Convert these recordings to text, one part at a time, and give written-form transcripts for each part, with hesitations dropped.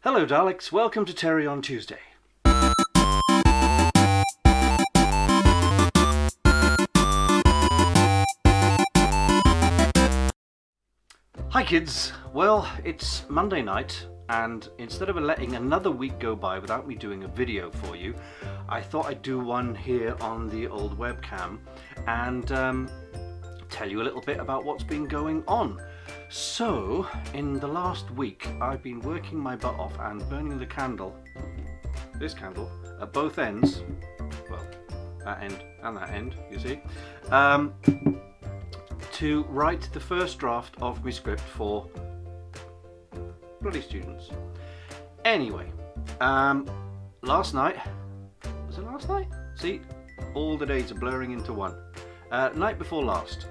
Hello Daleks, welcome to Terry on Tuesday. Hi kids, well it's Monday night and instead of letting another week go by without me doing a video for you, I thought I'd do one here on the old webcam and tell you a little bit about what's been going on. So, in the last week, I've been working my butt off and burning the candle, this candle, at both ends, well, that end and that end, you see, to write the first draft of my script for bloody students. Anyway, last night, was it last night? See, all the days are blurring into one. Night before last,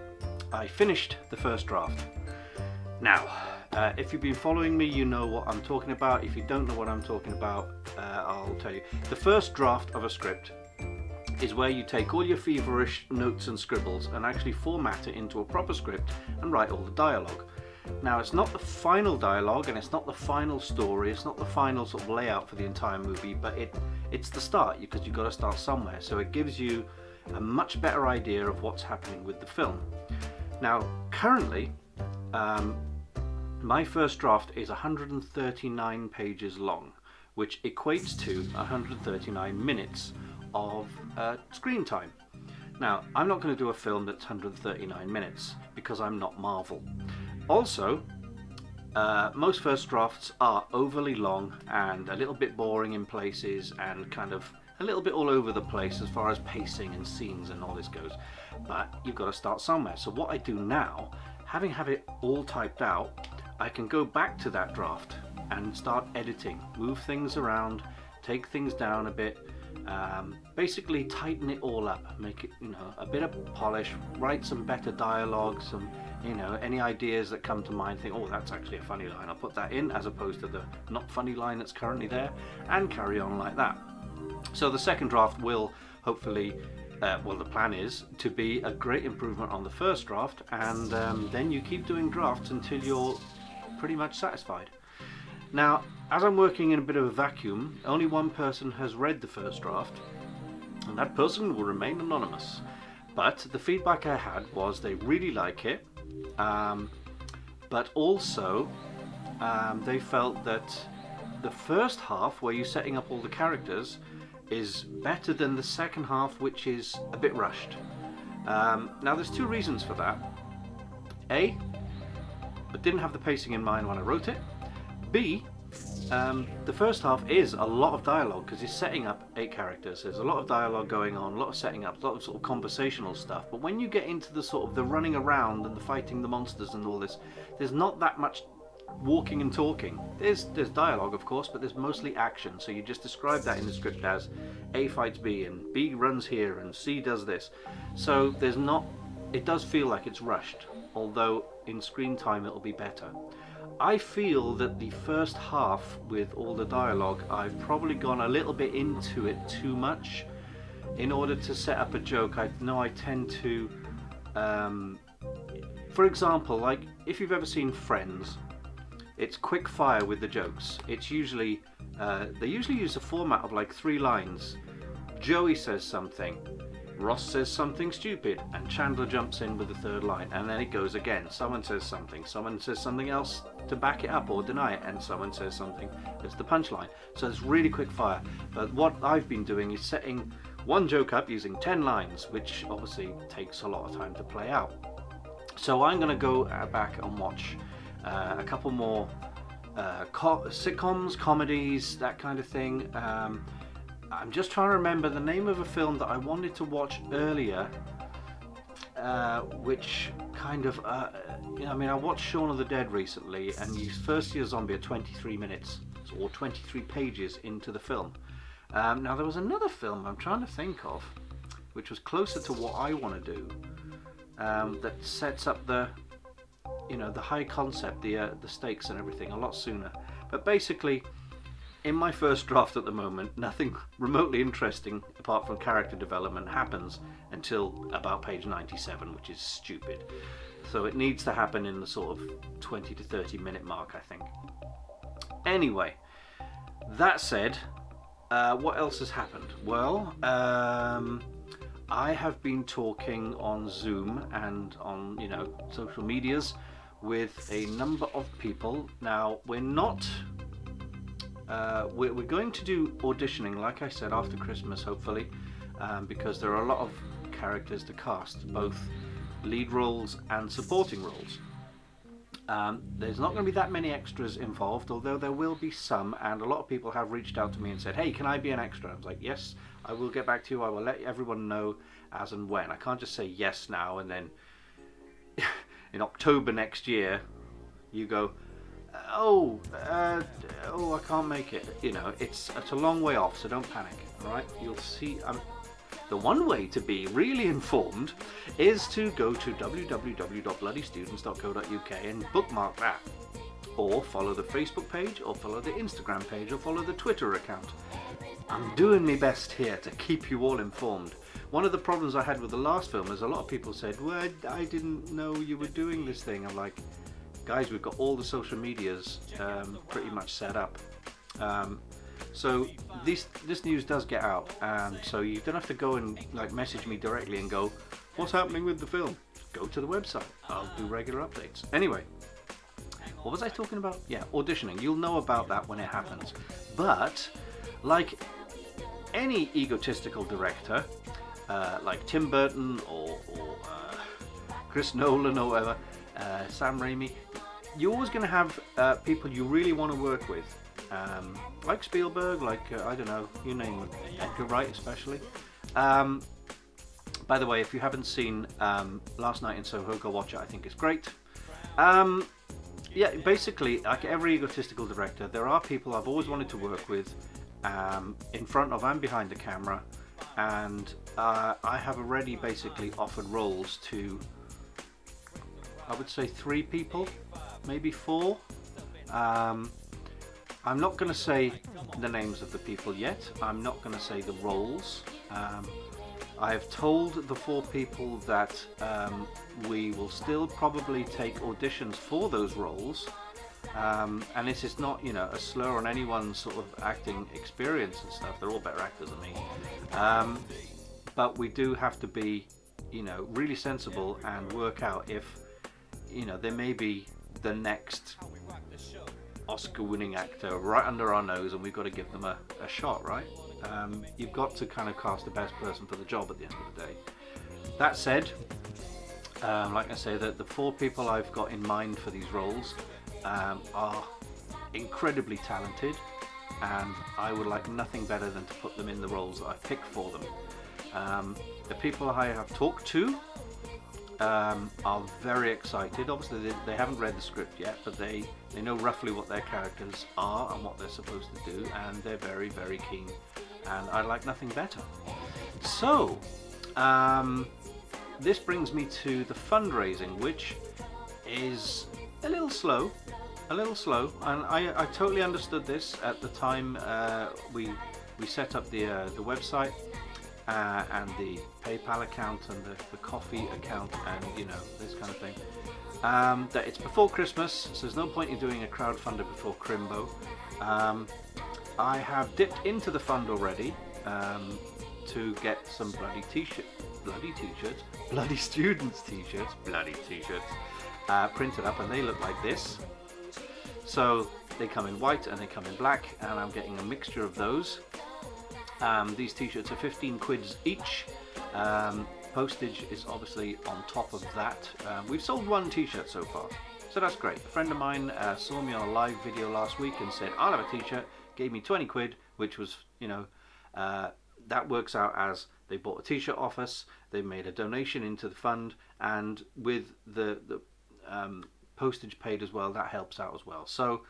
I finished the first draft. Now, if you've been following me, you know what I'm talking about. If you don't know what I'm talking about, I'll tell you. The first draft of a script is where you take all your feverish notes and scribbles and actually format it into a proper script and write all the dialogue. Now, it's not the final dialogue and it's not the final story, it's not the final sort of layout for the entire movie, but it's the start, because you've got to start somewhere. So it gives you a much better idea of what's happening with the film. Now, currently, my first draft is 139 pages long, which equates to 139 minutes of screen time. Now, I'm not going to do a film that's 139 minutes because I'm not Marvel. Also, most first drafts are overly long and a little bit boring in places and kind of a little bit all over the place as far as pacing and scenes and all this goes. But you've got to start somewhere. So what I do now, having it all typed out, I can go back to that draft and start editing, move things around, take things down a bit, basically tighten it all up, make it, a bit of polish, write some better dialogue, some, any ideas that come to mind, think, oh, that's actually a funny line, I'll put that in, as opposed to the not funny line that's currently there, and carry on like that. So the second draft will hopefully, well, the plan is to be a great improvement on the first draft, and then you keep doing drafts until you're pretty much satisfied. Now, as I'm working in a bit of a vacuum, only one person has read the first draft, and that person will remain anonymous. But the feedback I had was they really like it, but also they felt that the first half, where you're setting up all the characters, is better than the second half, which is a bit rushed. Now, there's two reasons for that. A, I didn't have the pacing in mind when I wrote it. B, the first half is a lot of dialogue because it's setting up 8 characters. There's a lot of dialogue going on, a lot of setting up, a lot of sort of conversational stuff. But when you get into the sort of the running around and the fighting the monsters and all this, there's not that much walking and talking. There's dialogue, of course, but there's mostly action. So you just describe that in the script as A fights B and B runs here and C does this. So there's not, it does feel like it's rushed, although in screen time it'll be better. I feel that the first half with all the dialogue, I've probably gone a little bit into it too much in order to set up a joke. I know I tend to, for example, like if you've ever seen Friends, it's quick fire with the jokes. It's usually, they usually use a format of like 3 lines. Joey says something, Ross says something stupid, and Chandler jumps in with the 3rd line, and then it goes again. Someone says something else to back it up or deny it, and someone says something that's the punchline. So it's really quick fire. But what I've been doing is setting one joke up using 10 lines, which obviously takes a lot of time to play out. So I'm going to go back and watch a couple more sitcoms, comedies, that kind of thing. I'm just trying to remember the name of a film that I wanted to watch earlier, which kind of, I watched Shaun of the Dead recently, and you first see a zombie at 23 minutes, or 23 pages into the film. Now there was another film I'm trying to think of, which was closer to what I want to do, that sets up the high concept, the stakes and everything a lot sooner. But basically, in my first draft at the moment, nothing remotely interesting apart from character development happens until about page 97, which is stupid. So it needs to happen in the sort of 20 to 30 minute mark, I think. Anyway, That said, what else has happened? Well, I have been talking on Zoom and on, social medias with a number of people. Now, we're not. We're going to do auditioning, like I said, after Christmas, hopefully, because there are a lot of characters to cast, both lead roles and supporting roles. There's not going to be that many extras involved, although there will be some, and a lot of people have reached out to me and said, hey, can I be an extra? I was like, yes, I will get back to you. I will let everyone know as and when. I can't just say yes now and then in October next year you go, I can't make it. It's a long way off, so don't panic. All right, you'll see. The one way to be really informed is to go to www.bloodystudents.co.uk and bookmark that, or follow the Facebook page, or follow the Instagram page, or follow the Twitter account. I'm doing my best here to keep you all informed. One of the problems I had with the last film is a lot of people said, well, I didn't know you were doing this thing. I'm like, guys, we've got all the social medias pretty much set up. So this news does get out, and so you don't have to go and message me directly and go, what's happening with the film? Go to the website. I'll do regular updates. Anyway, what was I talking about? Yeah, auditioning. You'll know about that when it happens. But like any egotistical director, like Tim Burton or Chris Nolan or whatever, Sam Raimi, you're always going to have people you really want to work with. Like Spielberg, I don't know, you name them, Edgar Wright especially. By the way, if you haven't seen Last Night in Soho, go watch it. I think it's great. Yeah, basically, like every egotistical director, there are people I've always wanted to work with, in front of and behind the camera, and I have already basically offered roles to, I would say, 3 people, maybe 4. I'm not going to say the names of the people yet. I'm not going to say the roles. I have told the 4 people that we will still probably take auditions for those roles. And this is not, a slur on anyone's sort of acting experience and stuff. They're all better actors than me. But we do have to be, really sensible and work out if, there may be the next Oscar-winning actor right under our nose, and we've got to give them a shot, right? You've got to kind of cast the best person for the job at the end of the day. That said, like I say, the 4 people I've got in mind for these roles are incredibly talented, and I would like nothing better than to put them in the roles that I pick for them. The people I have talked to are very excited. Obviously they haven't read the script yet, but they know roughly what their characters are and what they're supposed to do, and they're very, very keen, and I'd like nothing better. So this brings me to the fundraising, which is a little slow, and I totally understood this at the time we set up the website and the PayPal account and the coffee account, and this kind of thing. That it's before Christmas, so there's no point in doing a crowdfunder before Crimbo. I have dipped into the fund already to get some bloody students t-shirts printed up, and they look like this. So they come in white and they come in black, and I'm getting a mixture of those. These t-shirts are 15 quids each. Postage is obviously on top of that. We've sold 1 t-shirt so far, so that's great. A friend of mine saw me on a live video last week and said, I'll have a t-shirt, gave me 20 quid, which was, that works out as they bought a t-shirt off us, they made a donation into the fund, and with the postage paid as well, that helps out as well. So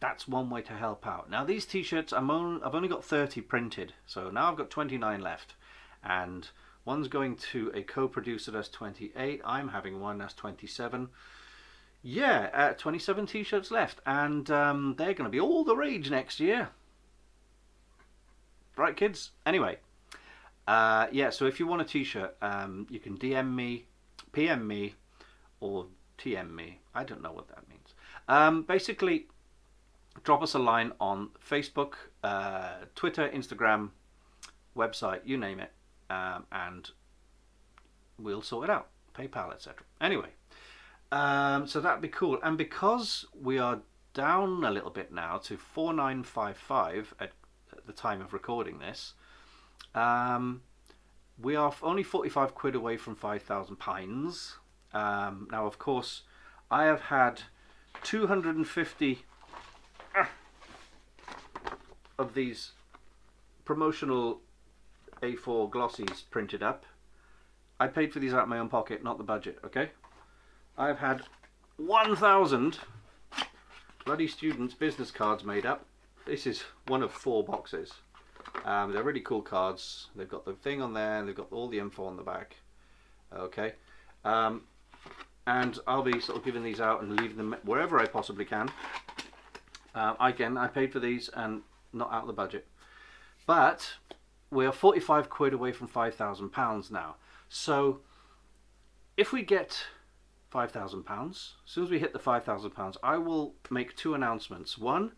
that's one way to help out. Now these t-shirts, I've only got 30 printed, so now I've got 29 left, and one's going to a co-producer that's 28. I'm having one that's 27. Yeah, 27 t-shirts left, and they're going to be all the rage next year. Right, kids? Anyway, yeah, so if you want a t-shirt, you can DM me, PM me, or TM me. I don't know what that means. Basically, drop us a line on Facebook, Twitter, Instagram, website, you name it, and we'll sort it out. PayPal, etc. Anyway, so that'd be cool. And because we are down a little bit now to 4955 at the time of recording this, we are only 45 quid away from £5,000. Now, of course, I have had 250 of these promotional A4 glossies printed up. I paid for these out of my own pocket, not the budget, okay? I've had 1,000 bloody students' business cards made up. This is one of 4 boxes. They're really cool cards. They've got the thing on there, and they've got all the info on the back. Okay. And I'll be sort of giving these out and leaving them wherever I possibly can. Again, I paid for these and not out of the budget. But we're 45 quid away from £5,000 now. So if we get £5,000, as soon as we hit the £5,000, I will make 2 announcements. One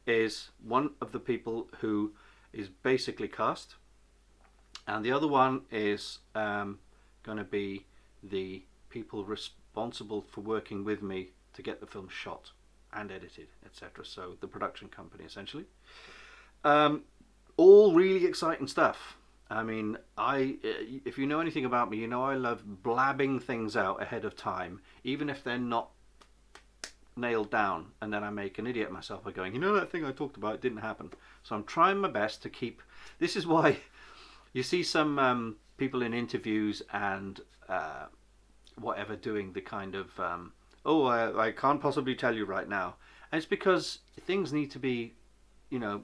is one of the people who is basically cast, and the other one is going to be the people responsible for working with me to get the film shot and edited, etc. So the production company, essentially. All really exciting stuff. I mean, if you know anything about me, you know I love blabbing things out ahead of time, even if they're not nailed down, and then I make an idiot of myself by going, you know, that thing I talked about, it didn't happen. So I'm trying my best to keep. This is why you see some people in interviews and whatever doing the kind of I can't possibly tell you right now, and it's because things need to be, you know,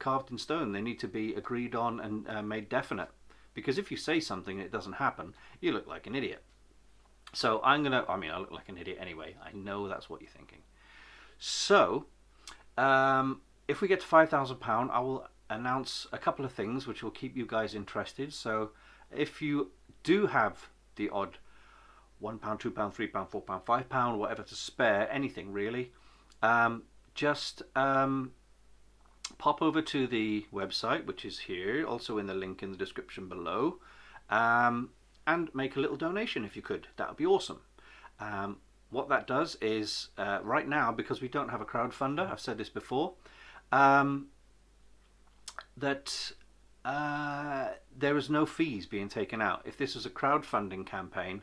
carved in stone. They need to be agreed on and made definite, because if you say something and it doesn't happen, you look like an idiot. So I look like an idiot anyway. I know that's what you're thinking. So if we get to £5,000, I will announce a couple of things which will keep you guys interested. So if you do have the odd £1, £2, £3, £4, £5, whatever to spare, anything really, just pop over to the website, which is here, also in the link in the description below, and make a little donation if you could. That would be awesome. What that does is, right now, because we don't have a crowdfunder, I've said this before, that there is no fees being taken out. If this is a crowdfunding campaign,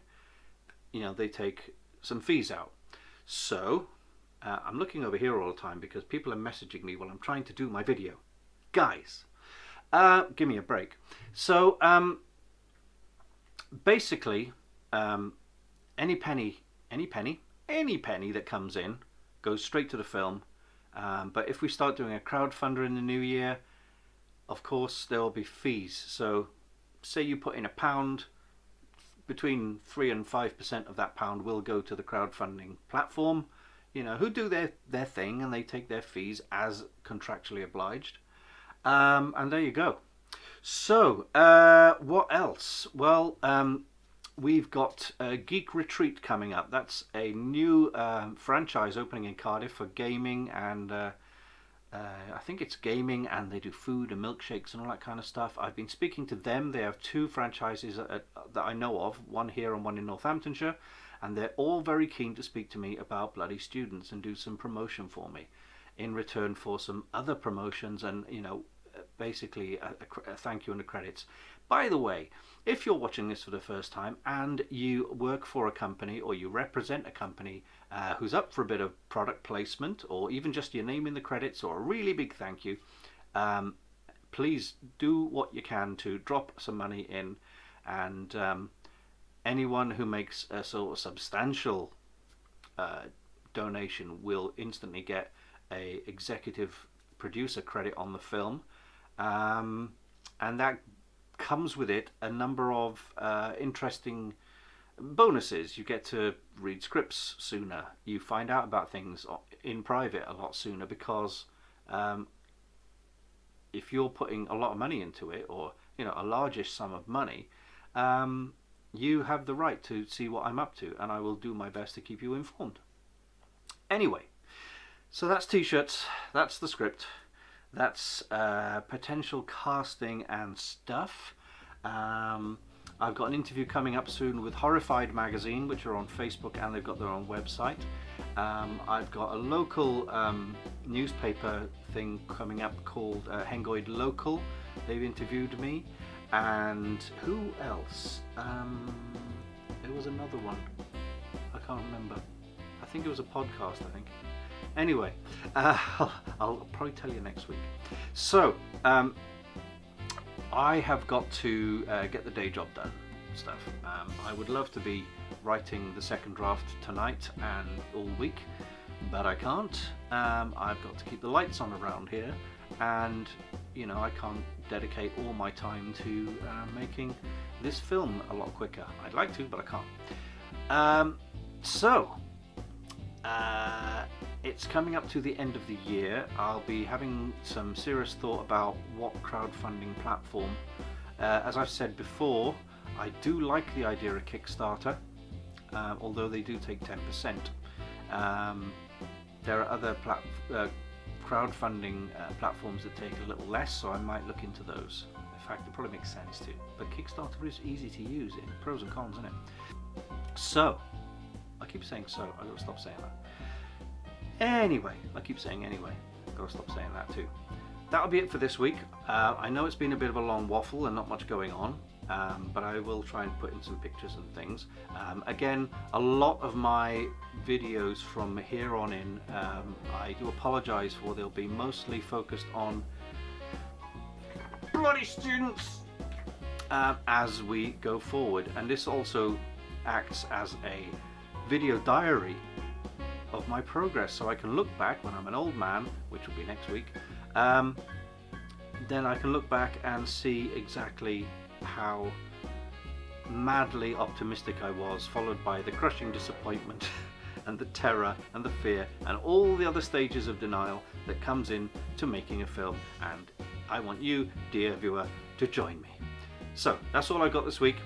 you know, they take some fees out. So I'm looking over here all the time because people are messaging me while I'm trying to do my video. Guys, give me a break. So basically, any penny that comes in goes straight to the film. But if we start doing a crowdfunder in the new year, of course there will be fees. So say you put in £1, between 3 and 5% of that £1 will go to the crowdfunding platform, you know, who do their thing, and they take their fees as contractually obliged. And there you go. So what else? Well, we've got a Geek Retreat coming up. That's a new franchise opening in Cardiff for gaming, and I think it's gaming, and they do food and milkshakes and all that kind of stuff. I've been speaking to them. They have 2 franchises that I know of, one here and one in Northamptonshire, and they're all very keen to speak to me about bloody students and do some promotion for me in return for some other promotions, and, you know, basically a thank you and the credits. By the way, if you're watching this for the first time and you work for a company or you represent a company who's up for a bit of product placement, or even just your name in the credits or a really big thank you, please do what you can to drop some money in, and anyone who makes a sort of substantial donation will instantly get a executive producer credit on the film, and that comes with it a number of interesting bonuses. You get to read scripts sooner, you find out about things in private a lot sooner, because if you're putting a lot of money into it, or, you know, a largish sum of money, you have the right to see what I'm up to, and I will do my best to keep you informed. Anyway, So that's t-shirts, that's the script, that's potential casting and stuff. I've got an interview coming up soon with Horrified Magazine, which are on Facebook and they've got their own website. I've got a local newspaper thing coming up called Hengoid Local. They've interviewed me. And who else? There was another one. I can't remember. I think it was a podcast, I think. Anyway, I'll probably tell you next week. So, I have got to get the day job done stuff. I would love to be writing the second draft tonight and all week, but I can't. I've got to keep the lights on around here, and you know, I can't dedicate all my time to making this film a lot quicker. I'd like to, but I can't. It's coming up to the end of the year. I'll be having some serious thought about what crowdfunding platform. As I've said before, I do like the idea of Kickstarter, although they do take 10%. There are other crowdfunding platforms that take a little less, so I might look into those. In fact, it probably makes sense too. But Kickstarter is easy to use. Pros and cons, isn't it? So, I keep saying so. I've got to stop saying that. Anyway, I keep saying anyway. I've got to stop saying that too. That'll be it for this week. I know it's been a bit of a long waffle and not much going on, but I will try and put in some pictures and things. Again, a lot of my videos from here on in, I do apologise for, they'll be mostly focused on bloody students as we go forward. And this also acts as a video diary of my progress, so I can look back when I'm an old man, which will be next week. Then I can look back and see exactly how madly optimistic I was, followed by the crushing disappointment and the terror and the fear and all the other stages of denial that comes in to making a film. And I want you, dear viewer, to join me. So that's all I got this week.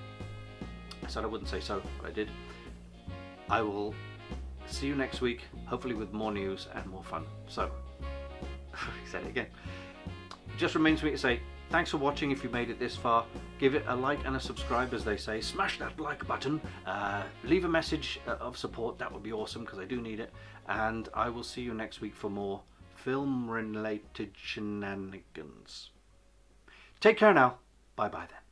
I said I wouldn't say so, but I did. I will see you next week, hopefully with more news and more fun. So, I said it again. Just remains for me to say thanks for watching. If you made it this far, give it a like and a subscribe, as they say. Smash that like button. Leave a message of support. That would be awesome, because I do need it. And I will see you next week for more film-related shenanigans. Take care now. Bye-bye then.